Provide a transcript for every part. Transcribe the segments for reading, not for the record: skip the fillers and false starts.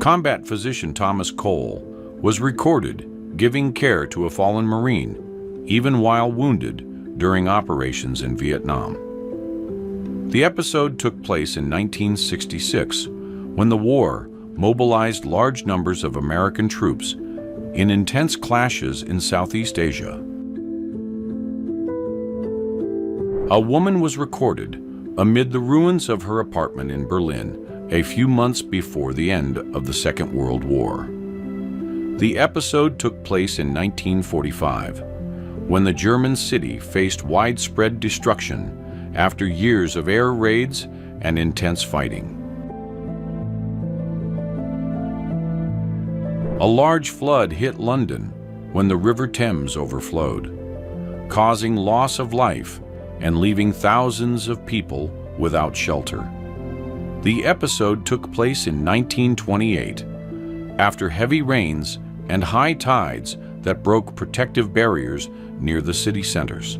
Combat physician Thomas Cole was recorded giving care to a fallen Marine, even while wounded during operations in Vietnam. The episode took place in 1966, when the war mobilized large numbers of American troops in intense clashes in Southeast Asia. A woman was recorded amid the ruins of her apartment in Berlin a few months before the end of the Second World War. The episode took place in 1945, when the German city faced widespread destruction after years of air raids and intense fighting. A large flood hit London when the River Thames overflowed, causing loss of life and leaving thousands of people without shelter. The episode took place in 1928, after heavy rains and high tides that broke protective barriers near the city centers.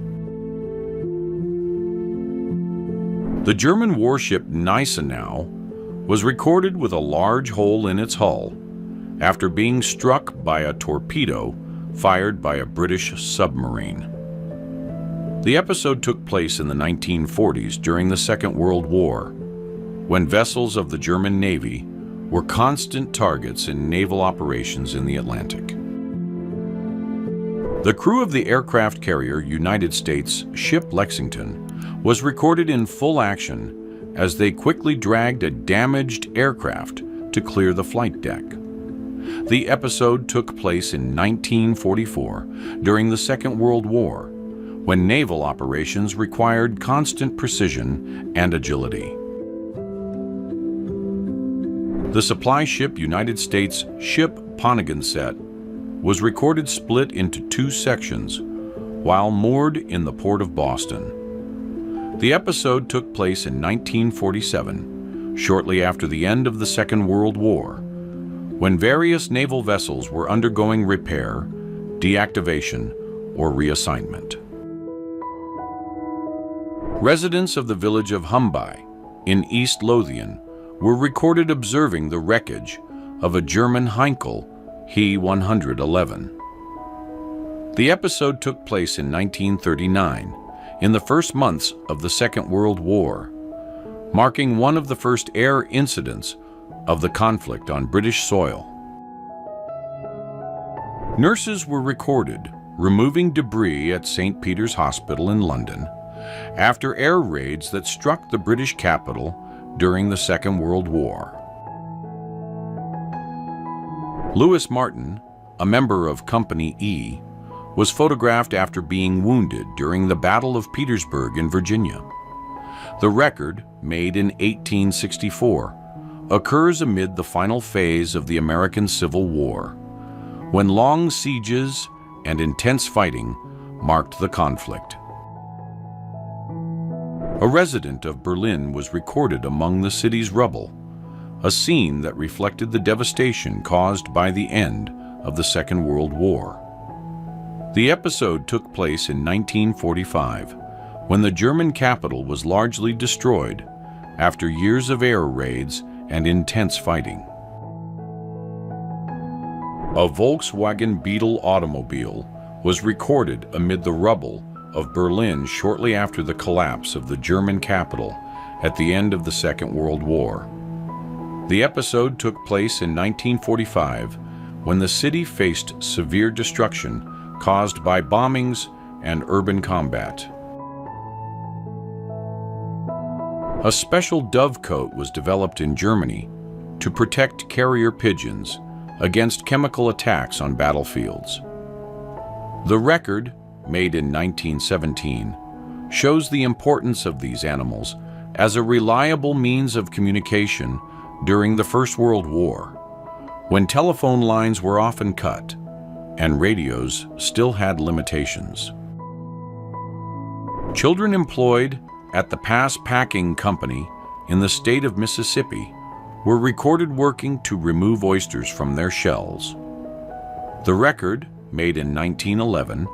The German warship Gneisenau was recorded with a large hole in its hull after being struck by a torpedo fired by a British submarine. The episode took place in the 1940s during the Second World War, when vessels of the German Navy were constant targets in naval operations in the Atlantic. The crew of the aircraft carrier United States ship Lexington was recorded in full action as they quickly dragged a damaged aircraft to clear the flight deck. The episode took place in 1944 during the Second World War, when naval operations required constant precision and agility. The supply ship United States ship Pawnaganset was recorded split into two sections while moored in the port of Boston. The episode took place in 1947, shortly after the end of the Second World War, when various naval vessels were undergoing repair, deactivation, or reassignment. Residents of the village of Humbai in East Lothian were recorded observing the wreckage of a German Heinkel He-111. The episode took place in 1939, in the first months of the Second World War, marking one of the first air incidents of the conflict on British soil. Nurses were recorded removing debris at St. Peter's Hospital in London after air raids that struck the British capital during the Second World War. Lewis Martin, a member of Company E, was photographed after being wounded during the Battle of Petersburg in Virginia. The record, made in 1864, occurs amid the final phase of the American Civil War, when long sieges and intense fighting marked the conflict. A resident of Berlin was recorded among the city's rubble, a scene that reflected the devastation caused by the end of the Second World War. The episode took place in 1945, when the German capital was largely destroyed after years of air raids and intense fighting. A Volkswagen Beetle automobile was recorded amid the rubble of Berlin shortly after the collapse of the German capital at the end of the Second World War. The episode took place in 1945, when the city faced severe destruction caused by bombings and urban combat. A special dovecoat was developed in Germany to protect carrier pigeons against chemical attacks on battlefields. The record, made in 1917, shows the importance of these animals as a reliable means of communication during the First World War, when telephone lines were often cut and radios still had limitations. Children employed at the Pass Packing Company in the state of Mississippi were recorded working to remove oysters from their shells. The record, made in 1911,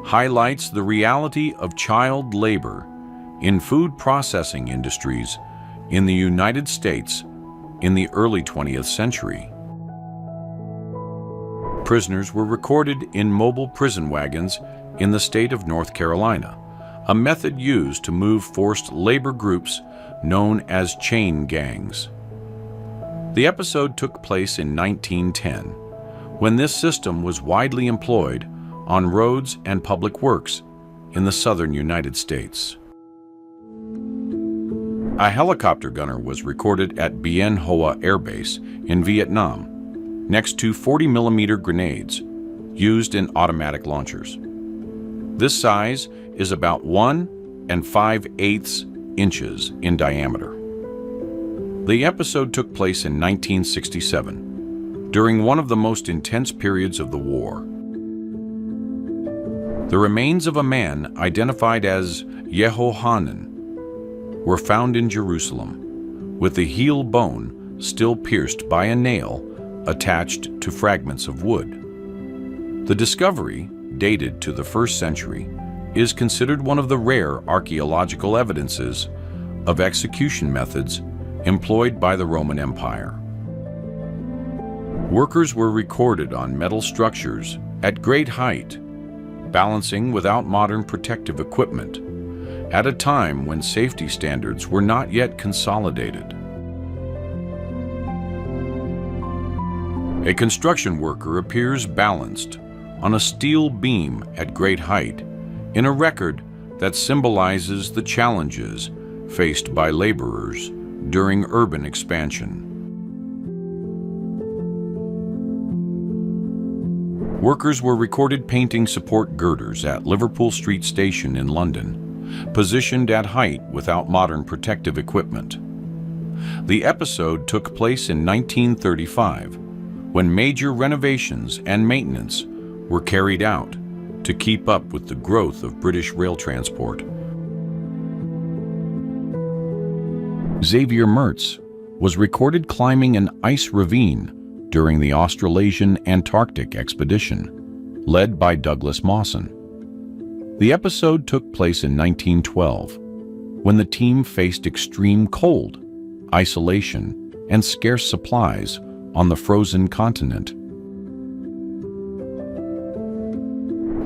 highlights the reality of child labor in food processing industries in the United States in the early 20th century. Prisoners were recorded in mobile prison wagons in the state of North Carolina, a method used to move forced labor groups known as chain gangs. The episode took place in 1910, when this system was widely employed on roads and public works in the southern United States. A helicopter gunner was recorded at Bien Hoa Air Base in Vietnam, next to 40mm grenades used in automatic launchers. This size is about 1 5/8 inches in diameter. The episode took place in 1967, during one of the most intense periods of the war. The remains of a man identified as Yehohanan were found in Jerusalem, with the heel bone still pierced by a nail attached to fragments of wood. The discovery, dated to the 1st century, is considered one of the rare archaeological evidences of execution methods employed by the Roman Empire. Workers were recorded on metal structures at great height, balancing without modern protective equipment, at a time when safety standards were not yet consolidated. A construction worker appears balanced on a steel beam at great height, in a record that symbolizes the challenges faced by laborers during urban expansion. Workers were recorded painting support girders at Liverpool Street Station in London, positioned at height without modern protective equipment. The episode took place in 1935, when major renovations and maintenance were carried out to keep up with the growth of British rail transport. Xavier Mertz was recorded climbing an ice ravine during the Australasian Antarctic expedition, led by Douglas Mawson. The episode took place in 1912, when the team faced extreme cold, isolation, and scarce supplies on the frozen continent.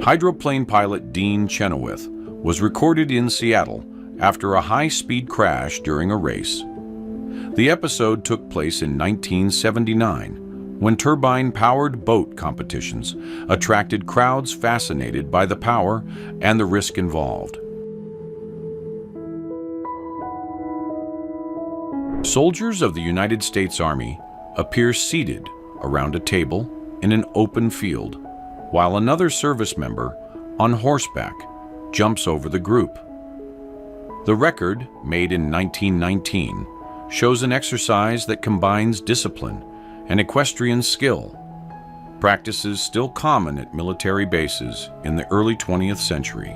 Hydroplane pilot Dean Chenoweth was recorded in Seattle after a high-speed crash during a race. The episode took place in 1979, when turbine-powered boat competitions attracted crowds fascinated by the power and the risk involved. Soldiers of the United States Army appear seated around a table in an open field, while another service member on horseback jumps over the group. The record, made in 1919, shows an exercise that combines discipline and equestrian skill, practices still common at military bases in the early 20th century.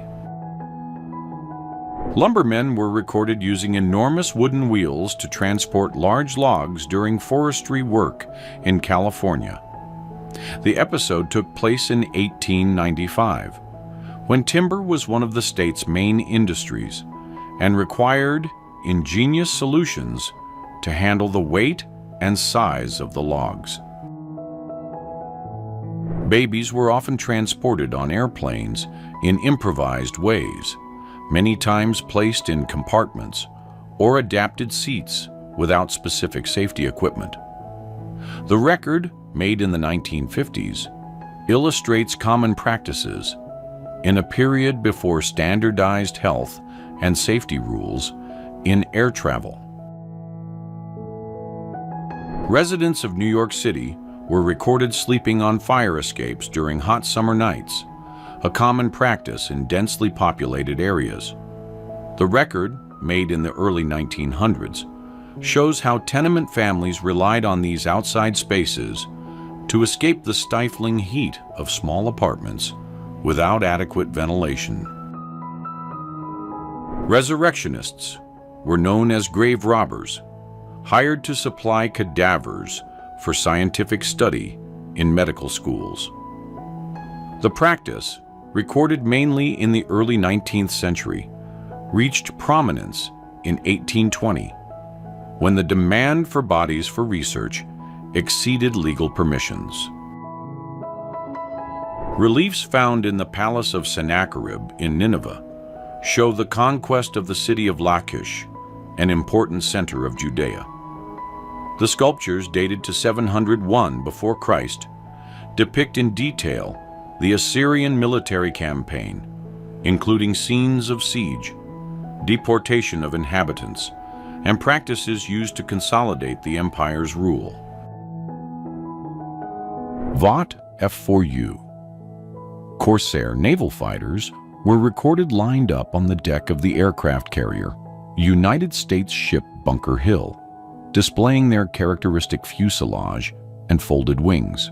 Lumbermen were recorded using enormous wooden wheels to transport large logs during forestry work in California. The episode took place in 1895, when timber was one of the state's main industries and required ingenious solutions to handle the weight and size of the logs. Babies were often transported on airplanes in improvised ways, many times placed in compartments or adapted seats without specific safety equipment. The record, made in the 1950s, illustrates common practices in a period before standardized health and safety rules in air travel. Residents of New York City were recorded sleeping on fire escapes during hot summer nights, a common practice in densely populated areas. The record, made in the early 1900s, shows how tenement families relied on these outside spaces to escape the stifling heat of small apartments without adequate ventilation. Resurrectionists were known as grave robbers, hired to supply cadavers for scientific study in medical schools. The practice, recorded mainly in the early 19th century, reached prominence in 1820, when the demand for bodies for research exceeded legal permissions. Reliefs found in the Palace of Sennacherib in Nineveh show the conquest of the city of Lachish, an important center of Judea. The sculptures, dated to 701 before Christ, depict in detail the Assyrian military campaign, including scenes of siege, deportation of inhabitants, and practices used to consolidate the empire's rule. Vought F4U. Corsair naval fighters were recorded lined up on the deck of the aircraft carrier United States ship Bunker Hill, displaying their characteristic fuselage and folded wings.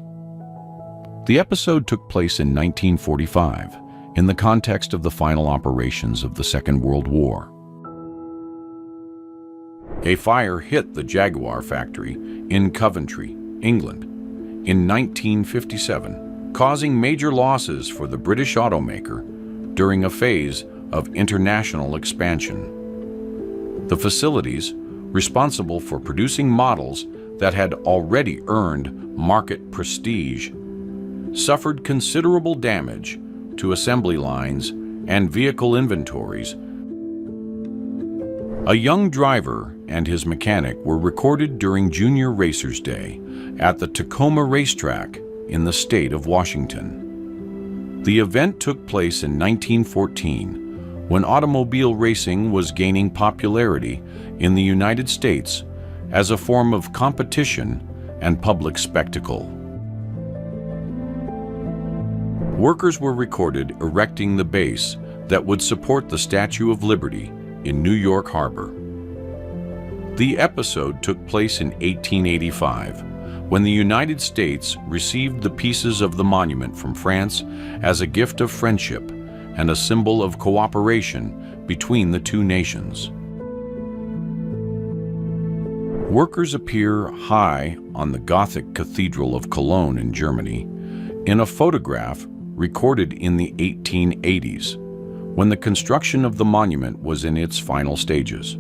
The episode took place in 1945 in the context of the final operations of the Second World War. A fire hit the Jaguar factory in Coventry, England, in 1957, causing major losses for the British automaker during a phase of international expansion. The facilities, responsible for producing models that had already earned market prestige, suffered considerable damage to assembly lines and vehicle inventories. A young driver and his mechanic were recorded during Junior Racers Day at the Tacoma Racetrack in the state of Washington. The event took place in 1914, when automobile racing was gaining popularity in the United States as a form of competition and public spectacle. Workers were recorded erecting the base that would support the Statue of Liberty in New York Harbor. The episode took place in 1885, when the United States received the pieces of the monument from France as a gift of friendship and a symbol of cooperation between the two nations. Workers appear high on the Gothic Cathedral of Cologne in Germany in a photograph recorded in the 1880s, when the construction of the monument was in its final stages.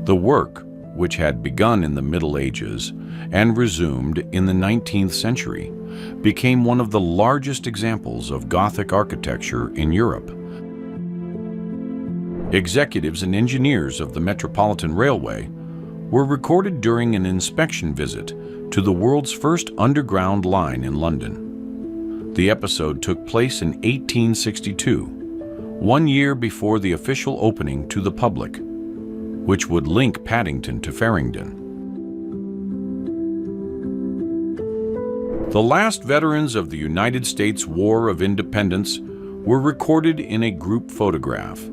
The work, which had begun in the Middle Ages and resumed in the 19th century, became one of the largest examples of Gothic architecture in Europe. Executives and engineers of the Metropolitan Railway were recorded during an inspection visit to the world's first underground line in London. The episode took place in 1862, 1 year before the official opening to the public, which would link Paddington to Farringdon. The last veterans of the United States War of Independence were recorded in a group photograph,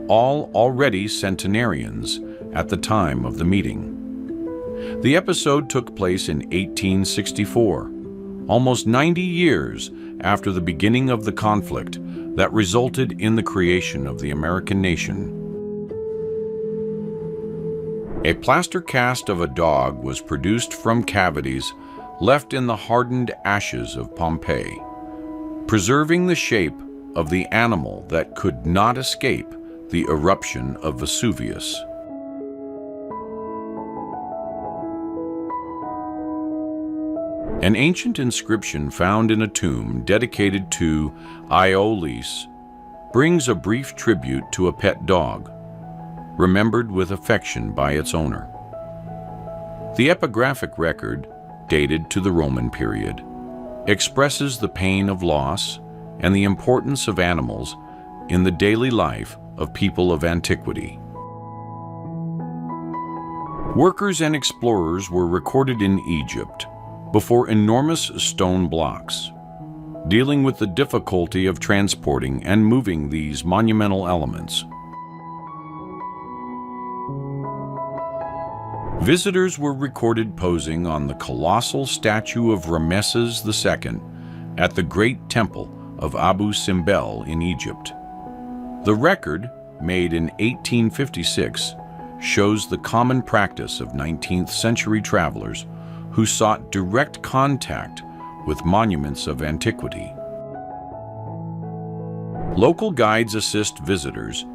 all already centenarians at the time of the meeting. The episode took place in 1864, almost 90 years after the beginning of the conflict that resulted in the creation of the American nation. A plaster cast of a dog was produced from cavities left in the hardened ashes of Pompeii, preserving the shape of the animal that could not escape the eruption of Vesuvius. An ancient inscription found in a tomb dedicated to Aeolus brings a brief tribute to a pet dog, remembered with affection by its owner. The epigraphic record, dated to the Roman period, expresses the pain of loss and the importance of animals in the daily life of people of antiquity. Workers and explorers were recorded in Egypt before enormous stone blocks, dealing with the difficulty of transporting and moving these monumental elements. Visitors were recorded posing on the colossal statue of Ramesses II at the Great Temple of Abu Simbel in Egypt. The record, made in 1856, shows the common practice of 19th century travelers who sought direct contact with monuments of antiquity. Local guides assist visitors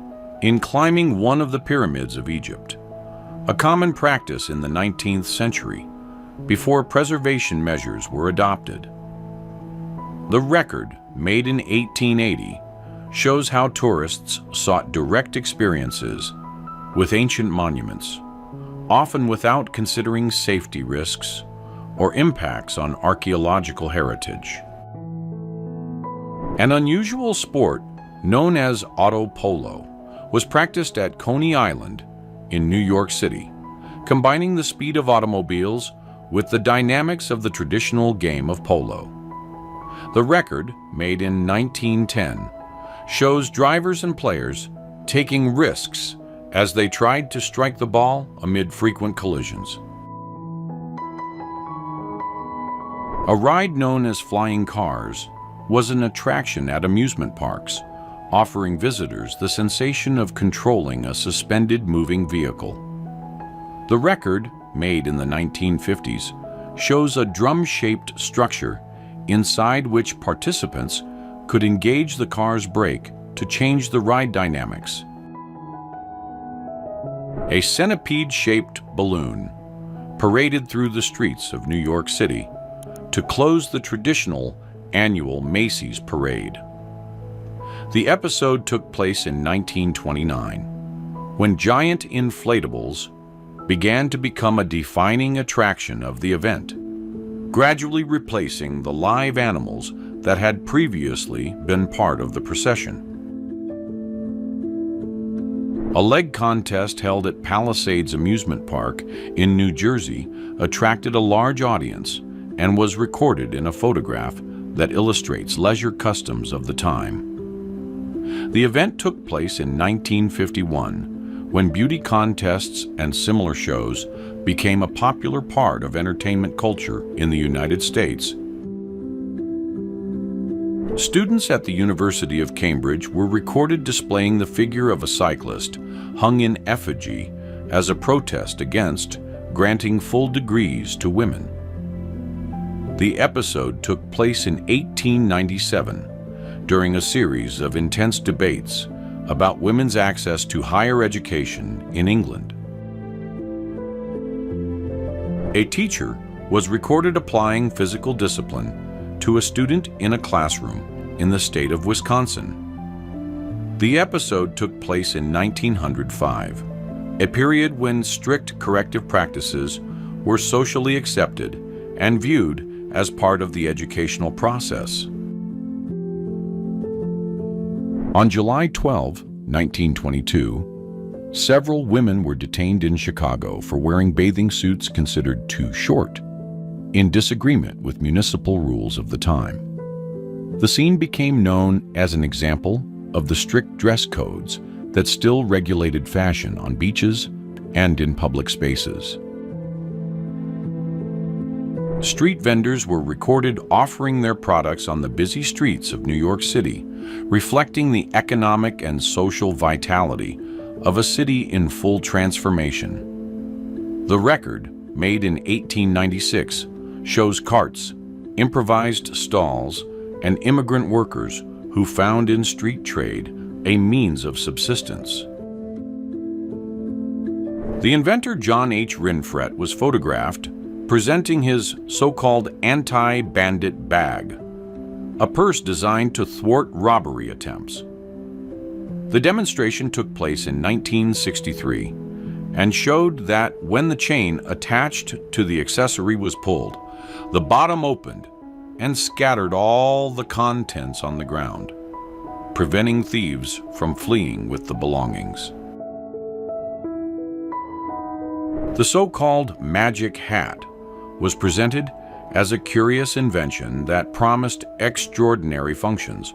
in climbing one of the pyramids of Egypt, a common practice in the 19th century before preservation measures were adopted. The record, made in 1880, shows how tourists sought direct experiences with ancient monuments, often without considering safety risks or impacts on archaeological heritage. An unusual sport known as auto polo was practiced at Coney Island in New York City, combining the speed of automobiles with the dynamics of the traditional game of polo. The record, made in 1910, shows drivers and players taking risks as they tried to strike the ball amid frequent collisions. A ride known as flying cars was an attraction at amusement parks, offering visitors the sensation of controlling a suspended moving vehicle. The record, made in the 1950s, shows a drum-shaped structure inside which participants could engage the car's brake to change the ride dynamics. A centipede-shaped balloon paraded through the streets of New York City to close the traditional annual Macy's parade. The episode took place in 1929, when giant inflatables began to become a defining attraction of the event, gradually replacing the live animals that had previously been part of the procession. A leg contest held at Palisades Amusement Park in New Jersey attracted a large audience and was recorded in a photograph that illustrates leisure customs of the time. The event took place in 1951, when beauty contests and similar shows became a popular part of entertainment culture in the United States. Students at the University of Cambridge were recorded displaying the figure of a cyclist hung in effigy as a protest against granting full degrees to women. The episode took place in 1897 during a series of intense debates about women's access to higher education in England. A teacher was recorded applying physical discipline to a student in a classroom in the state of Wisconsin. The episode took place in 1905, a period when strict corrective practices were socially accepted and viewed as part of the educational process. On July 12, 1922, several women were detained in Chicago for wearing bathing suits considered too short, in disagreement with municipal rules of the time. The scene became known as an example of the strict dress codes that still regulated fashion on beaches and in public spaces. Street vendors were recorded offering their products on the busy streets of New York City, reflecting the economic and social vitality of a city in full transformation. The record, made in 1896, shows carts, improvised stalls, and immigrant workers who found in street trade a means of subsistence. The inventor John H. Rinfret was photographed presenting his so-called anti-bandit bag, a purse designed to thwart robbery attempts. The demonstration took place in 1963 and showed that when the chain attached to the accessory was pulled, the bottom opened and scattered all the contents on the ground, preventing thieves from fleeing with the belongings. The so-called magic hat was presented as a curious invention that promised extraordinary functions,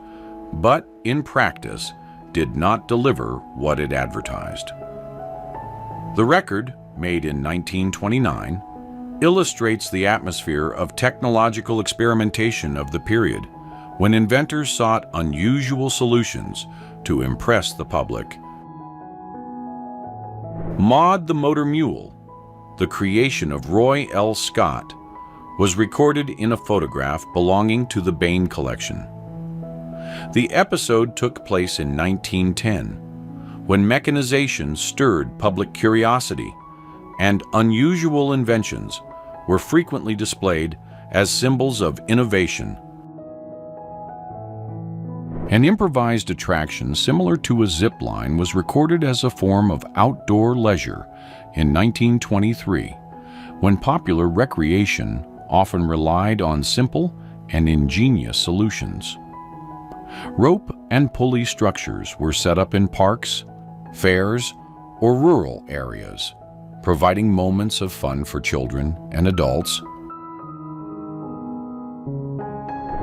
but in practice did not deliver what it advertised. The record, made in 1929, illustrates the atmosphere of technological experimentation of the period, when inventors sought unusual solutions to impress the public. Maud the Motor Mule, the creation of Roy L. Scott, was recorded in a photograph belonging to the Bain collection. The episode took place in 1910, when mechanization stirred public curiosity, and unusual inventions were frequently displayed as symbols of innovation. An improvised attraction similar to a zip line was recorded as a form of outdoor leisure in 1923, when popular recreation often relied on simple and ingenious solutions. Rope and pulley structures were set up in parks, fairs, or rural areas, providing moments of fun for children and adults.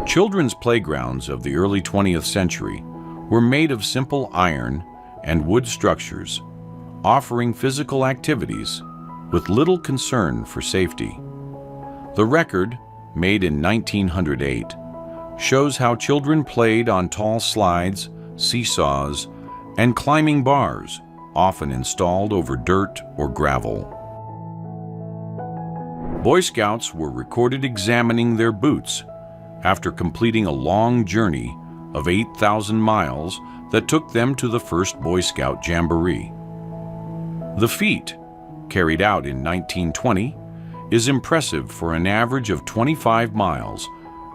Children's playgrounds of the early 20th century were made of simple iron and wood structures, offering physical activities with little concern for safety. The record, made in 1908, shows how children played on tall slides, seesaws, and climbing bars, often installed over dirt or gravel. Boy Scouts were recorded examining their boots after completing a long journey of 8,000 miles that took them to the first Boy Scout Jamboree. The feat, carried out in 1920, is impressive for an average of 25 miles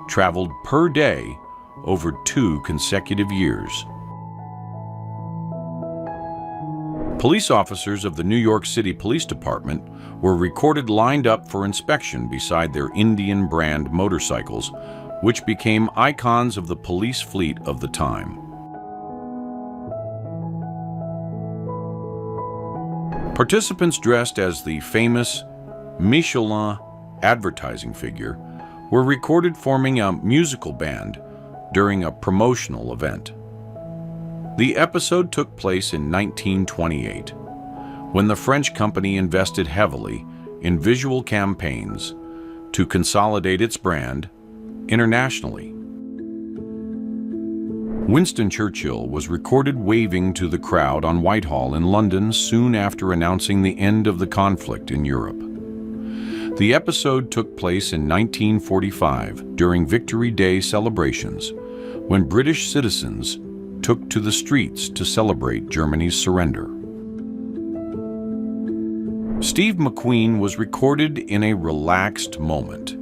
traveled per day over 2 consecutive years. Police officers of the New York City Police Department were recorded lined up for inspection beside their Indian brand motorcycles, which became icons of the police fleet of the time. Participants dressed as the famous Michelin advertising figure were recorded forming a musical band during a promotional event. The episode took place in 1928, when the French company invested heavily in visual campaigns to consolidate its brand internationally. Winston Churchill was recorded waving to the crowd on Whitehall in London soon after announcing the end of the conflict in Europe. The episode took place in 1945 during Victory Day celebrations, when British citizens took to the streets to celebrate Germany's surrender. Steve McQueen was recorded in a relaxed moment,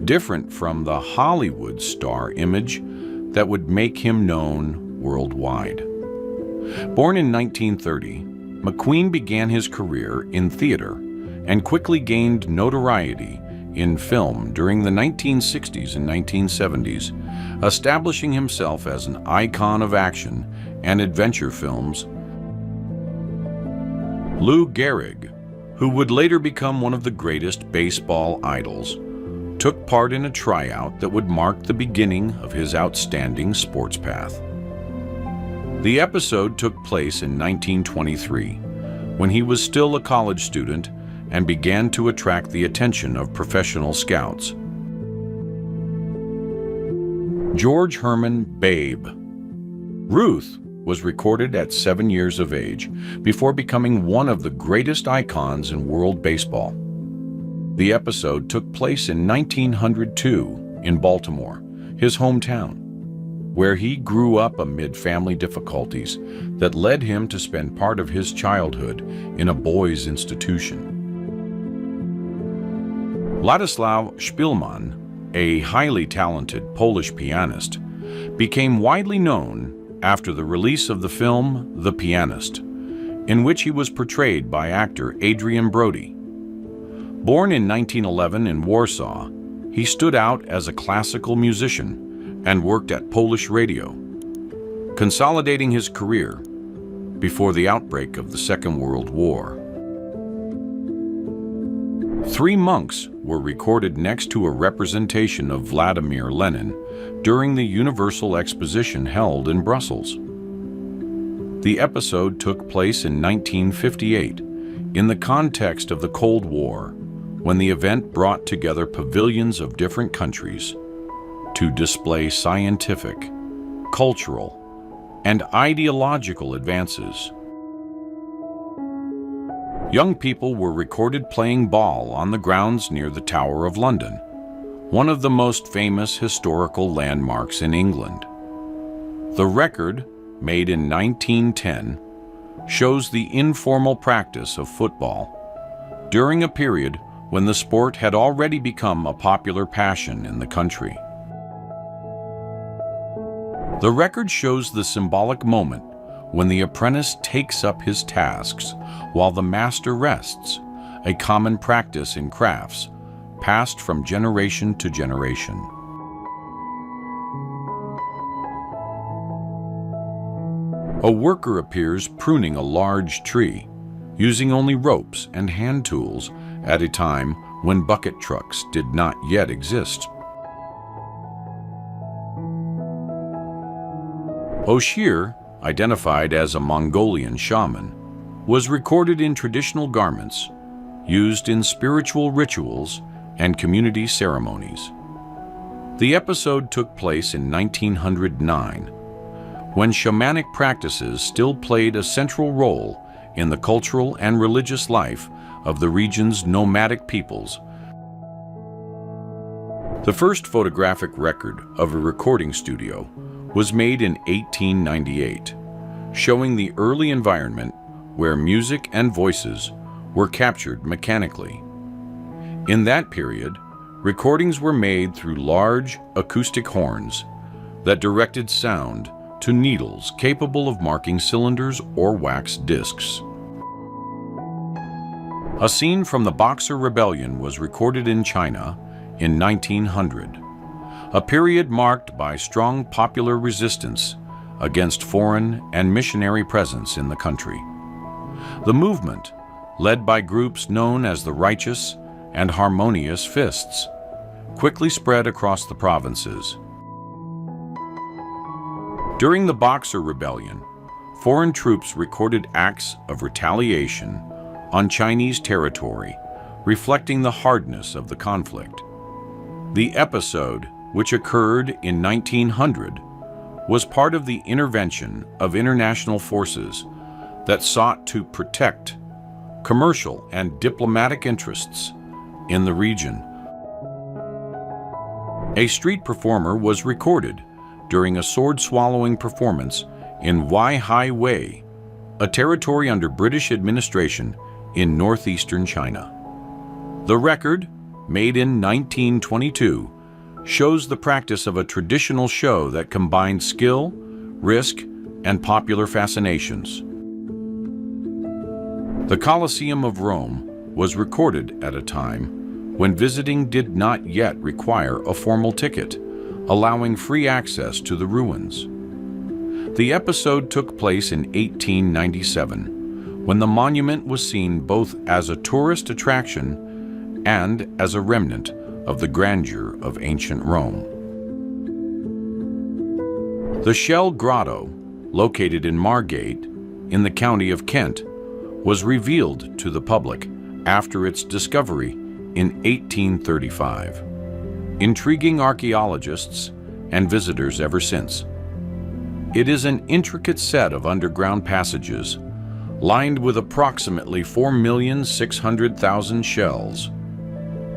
different from the Hollywood star image that would make him known worldwide. Born in 1930, McQueen began his career in theater and quickly gained notoriety in film during the 1960s and 1970s, establishing himself as an icon of action and adventure films. Lou Gehrig, who would later become one of the greatest baseball idols, took part in a tryout that would mark the beginning of his outstanding sports path. The episode took place in 1923, when he was still a college student and began to attract the attention of professional scouts. George Herman Babe Ruth was recorded at 7 years of age before becoming one of the greatest icons in world baseball. The episode took place in 1902 in Baltimore, his hometown, where he grew up amid family difficulties that led him to spend part of his childhood in a boys' institution. Ladislav Szpilman, a highly talented Polish pianist, became widely known after the release of the film The Pianist, in which he was portrayed by actor Adrian Brody. Born in 1911 in Warsaw, he stood out as a classical musician and worked at Polish radio, consolidating his career before the outbreak of the Second World War. 3 monks were recorded next to a representation of Vladimir Lenin during the Universal Exposition held in Brussels. The episode took place in 1958 in the context of the Cold War, when the event brought together pavilions of different countries to display scientific, cultural, and ideological advances. Young people were recorded playing ball on the grounds near the Tower of London, one of the most famous historical landmarks in England. The record, made in 1910, shows the informal practice of football during a period when the sport had already become a popular passion in the country. The record shows the symbolic moment when the apprentice takes up his tasks while the master rests, a common practice in crafts, passed from generation to generation. A worker appears pruning a large tree, using only ropes and hand tools at a time when bucket trucks did not yet exist. Oshir, identified as a Mongolian shaman, was recorded in traditional garments, used in spiritual rituals and community ceremonies. The episode took place in 1909, when shamanic practices still played a central role in the cultural and religious life of the region's nomadic peoples. The first photographic record of a recording studio was made in 1898, showing the early environment where music and voices were captured mechanically. In that period, recordings were made through large acoustic horns that directed sound to needles capable of marking cylinders or wax discs. A scene from the Boxer Rebellion was recorded in China in 1900, a period marked by strong popular resistance against foreign and missionary presence in the country. The movement, led by groups known as the Righteous and Harmonious Fists, quickly spread across the provinces. During the Boxer Rebellion, foreign troops recorded acts of retaliation on Chinese territory, reflecting the hardness of the conflict. The episode, which occurred in 1900, was part of the intervention of international forces that sought to protect commercial and diplomatic interests in the region. A street performer was recorded during a sword-swallowing performance in Weihai Wei, a territory under British administration in northeastern China. The record, made in 1922, shows the practice of a traditional show that combined skill, risk, and popular fascinations. The Colosseum of Rome was recorded at a time when visiting did not yet require a formal ticket, allowing free access to the ruins. The episode took place in 1897, when the monument was seen both as a tourist attraction and as a remnant of the grandeur of ancient Rome. The Shell Grotto, located in Margate, in the county of Kent, was revealed to the public after its discovery in 1835. Intriguing archaeologists and visitors ever since. It is an intricate set of underground passages, lined with approximately 4,600,000 shells,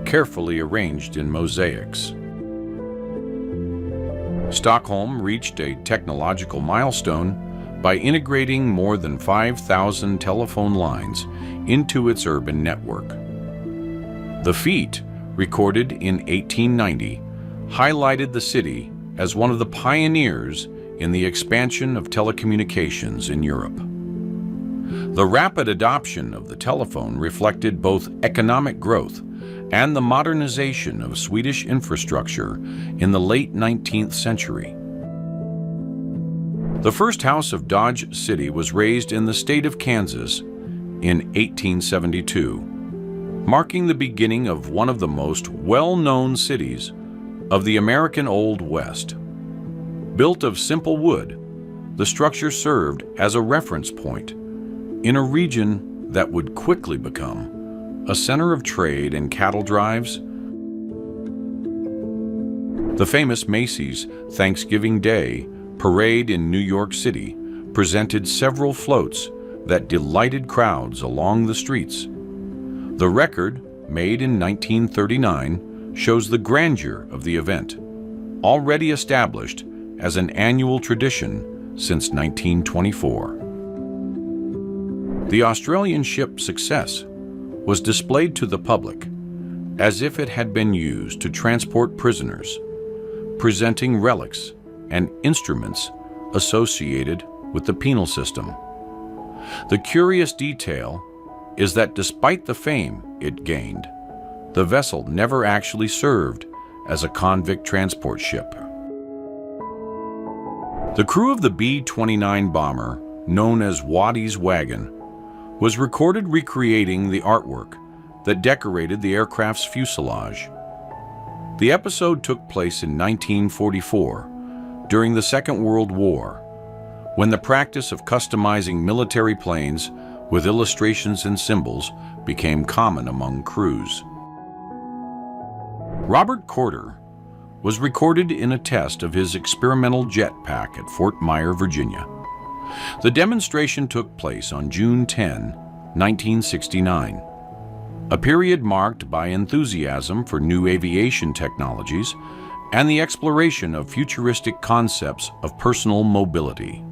carefully arranged in mosaics. Stockholm reached a technological milestone by integrating more than 5,000 telephone lines into its urban network. The feat, recorded in 1890, highlighted the city as one of the pioneers in the expansion of telecommunications in Europe. The rapid adoption of the telephone reflected both economic growth and the modernization of Swedish infrastructure in the late 19th century. The first house of Dodge City was raised in the state of Kansas in 1872, marking the beginning of one of the most well-known cities of the American Old West. Built of simple wood, the structure served as a reference point in a region that would quickly become a center of trade and cattle drives. The famous Macy's Thanksgiving Day Parade in New York City presented several floats that delighted crowds along the streets. The record, made in 1939, shows the grandeur of the event, already established as an annual tradition since 1924. The Australian ship Success was displayed to the public as if it had been used to transport prisoners, presenting relics and instruments associated with the penal system. The curious detail is that despite the fame it gained, the vessel never actually served as a convict transport ship. The crew of the B-29 bomber, known as Waddy's Wagon, was recorded recreating the artwork that decorated the aircraft's fuselage. The episode took place in 1944, during the Second World War, when the practice of customizing military planes with illustrations and symbols became common among crews. Robert Corder was recorded in a test of his experimental jetpack at Fort Myer, Virginia. The demonstration took place on June 10, 1969, a period marked by enthusiasm for new aviation technologies and the exploration of futuristic concepts of personal mobility.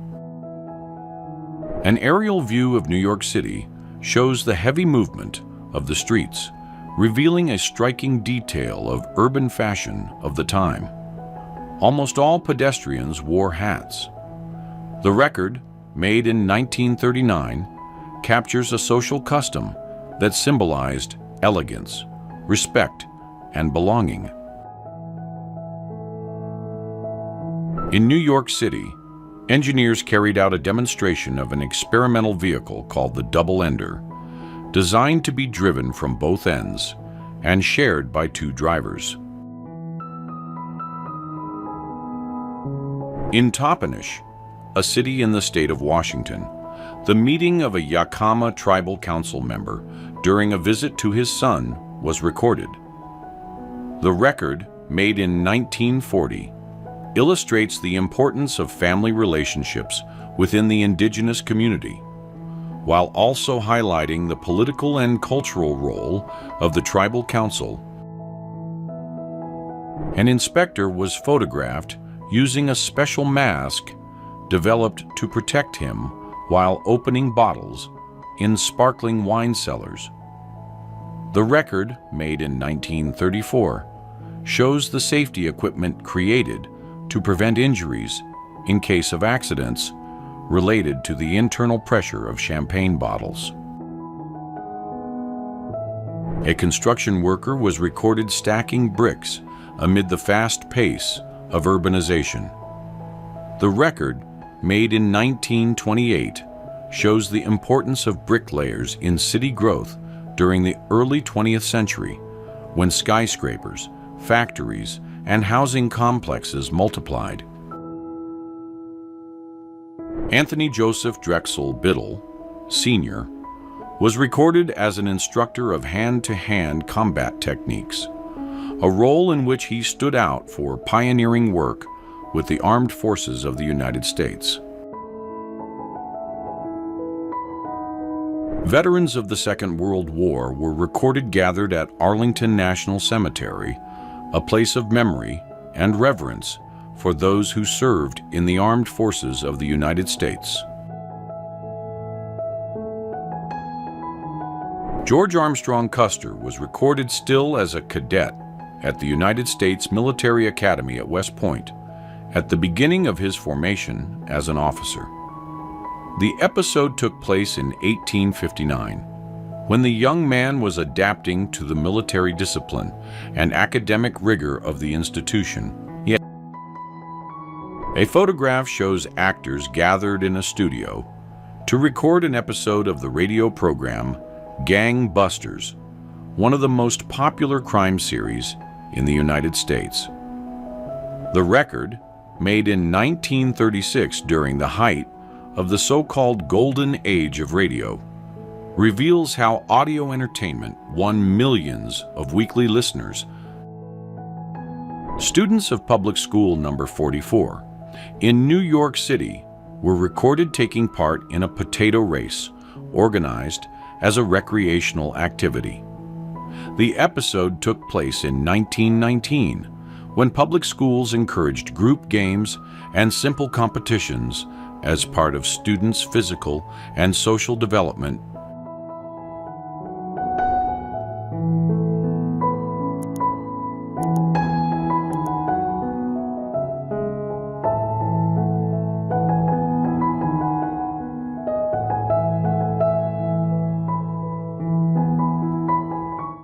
An aerial view of New York City shows the heavy movement of the streets, revealing a striking detail of urban fashion of the time. Almost all pedestrians wore hats. The record, made in 1939, captures a social custom that symbolized elegance, respect, and belonging. In New York City, engineers carried out a demonstration of an experimental vehicle called the Double Ender, designed to be driven from both ends and shared by two drivers. In Toppenish, a city in the state of Washington, the meeting of a Yakama tribal council member during a visit to his son was recorded. The record, made in 1940, illustrates the importance of family relationships within the indigenous community, while also highlighting the political and cultural role of the tribal council. An inspector was photographed using a special mask developed to protect him while opening bottles in sparkling wine cellars. The record, made in 1934, shows the safety equipment created to prevent injuries in case of accidents related to the internal pressure of champagne bottles. A construction worker was recorded stacking bricks amid the fast pace of urbanization. The record, made in 1928, shows the importance of bricklayers in city growth during the early 20th century, when skyscrapers, factories, and housing complexes multiplied. Anthony Joseph Drexel Biddle, Sr., was recorded as an instructor of hand-to-hand combat techniques, a role in which he stood out for pioneering work with the armed forces of the United States. Veterans of the Second World War were recorded gathered at Arlington National Cemetery, a place of memory and reverence for those who served in the armed forces of the United States. George Armstrong Custer was recorded still as a cadet at the United States Military Academy at West Point at the beginning of his formation as an officer. The episode took place in 1859, when the young man was adapting to the military discipline and academic rigor of the institution. A photograph shows actors gathered in a studio to record an episode of the radio program Gang Busters, one of the most popular crime series in the United States. The record, made in 1936 during the height of the so-called golden age of radio, reveals how audio entertainment won millions of weekly listeners. Students of Public School Number 44 in New York City were recorded taking part in a potato race organized as a recreational activity. The episode took place in 1919, when public schools encouraged group games and simple competitions as part of students' physical and social development